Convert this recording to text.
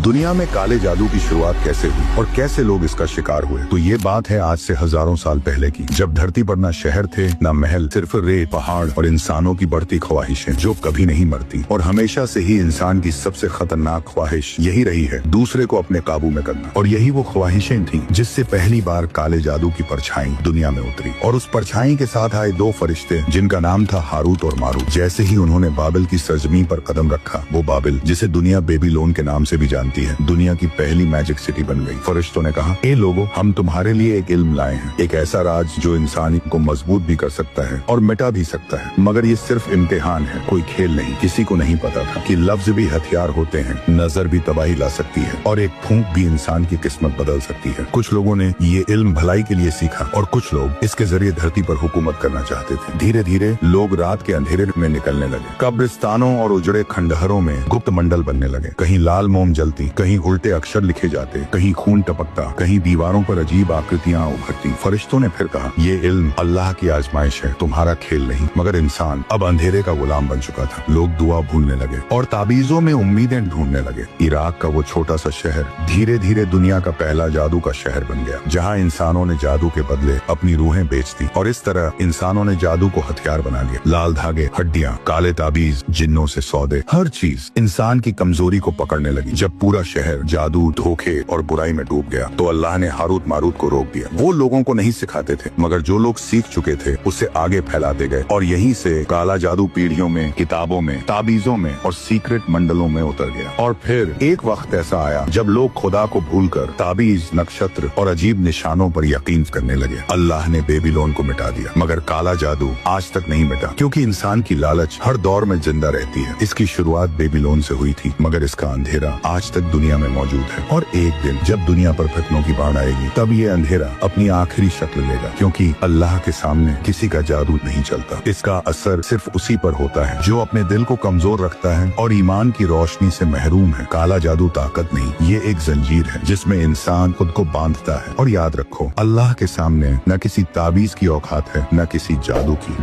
दुनिया में काले जादू की शुरुआत कैसे हुई और कैसे लोग इसका शिकार हुए, तो ये बात है आज से हजारों साल पहले की, जब धरती पर न शहर थे न महल, सिर्फ रेत, पहाड़ और इंसानों की बढ़ती ख्वाहिशें जो कभी नहीं मरती। और हमेशा से ही इंसान की सबसे खतरनाक ख्वाहिश यही रही है, दूसरे को अपने काबू में करना। और यही वो ख्वाहिशें थी जिससे पहली बार काले जादू की परछाई दुनिया में उतरी। और उस परछाई के साथ आए दो फरिश्ते जिनका नाम था हारूत और मारूत। जैसे ही उन्होंने बाबिल की सरजमीन पर कदम रखा, वो बाबिल जिसे दुनिया बेबीलोन के नाम से भी जानती है, दुनिया की पहली मैजिक सिटी बन गई। फरिश्तों ने कहा, ए लोगों, हम तुम्हारे लिए एक इल्म लाए हैं, एक ऐसा राज जो इंसान को मजबूत भी कर सकता है और मिटा भी सकता है। मगर ये सिर्फ इम्तिहान है, कोई खेल नहीं। किसी को नहीं पता था कि लफ्ज भी हथियार होते हैं, नजर भी तबाही ला सकती है और एक फूंक भी इंसान की किस्मत बदल सकती है। कुछ लोगों ने ये इल्म भलाई के लिए सीखा और कुछ लोग इसके जरिए धरती पर हुकूमत करना चाहते थे। धीरे धीरे लोग रात के अंधेरे में निकलने लगे। कब्रिस्तानों और उजड़े खंडहरों में गुप्त मंडल बनने लगे। कहीं लाल मोम जलती, कहीं उल्टे अक्षर लिखे जाते, कहीं खून टपकता, कहीं दीवारों पर अजीब आकृतियां उभरती। फरिश्तों ने फिर कहा, ये इल्म अल्लाह की आजमाइश है, तुम्हारा खेल नहीं। मगर इंसान अब अंधेरे का गुलाम बन चुका था। लोग दुआ भूलने लगे और ताबीजों में उम्मीदें ढूंढने लगे। इराक का वो छोटा सा शहर धीरे धीरे दुनिया का पहला जादू का शहर बन गया, जहाँ इंसानों ने जादू के बदले अपनी रूहें बेच दी। और इस तरह इंसानों ने जादू को हथियार बना लिया। लाल धागे, हड्डियां, काले ताबीज, जिन्नों से सौदे, हर चीज इंसान की कमजोरी को पकड़ने लगी। जब पूरा शहर जादू, धोखे और बुराई में डूब गया, तो अल्लाह ने हारूत मारूत को रोक दिया। वो लोगों को नहीं सिखाते थे, मगर जो लोग सीख चुके थे उसे आगे फैलाते गए। और यहीं से काला जादू पीढ़ियों में, किताबों में, ताबीजों में और सीक्रेट मंडलों में उतर गया। और फिर एक वक्त ऐसा आया जब लोग खुदा को भूलकर ताबीज, नक्षत्र और अजीब निशानों पर यकीन करने लगे। अल्लाह ने बेबीलोन को मिटा दिया, मगर काला जादू आज तक नहीं मिटा, क्योंकि इंसान की लालच हर दौर में जिंदा रहती है। इसकी शुरुआत बेबीलोन से हुई थी, मगर इसका अंधेरा आज तक दुनिया में मौजूद है। और एक दिन जब दुनिया पर फितनों की बाढ़ आएगी, तब ये अंधेरा अपनी आखिरी शक्ल लेगा, क्योंकि अल्लाह के सामने किसी का जादू नहीं चलता। इसका असर सिर्फ उसी पर होता है जो अपने दिल को कमजोर रखता है और ईमान की रोशनी से महरूम है। काला जादू ताकत नहीं, ये एक जंजीर है जिसमें इंसान खुद को बांधता है। और याद रखो, अल्लाह के सामने न किसी ताबीज की औकात है, न किसी जादू की।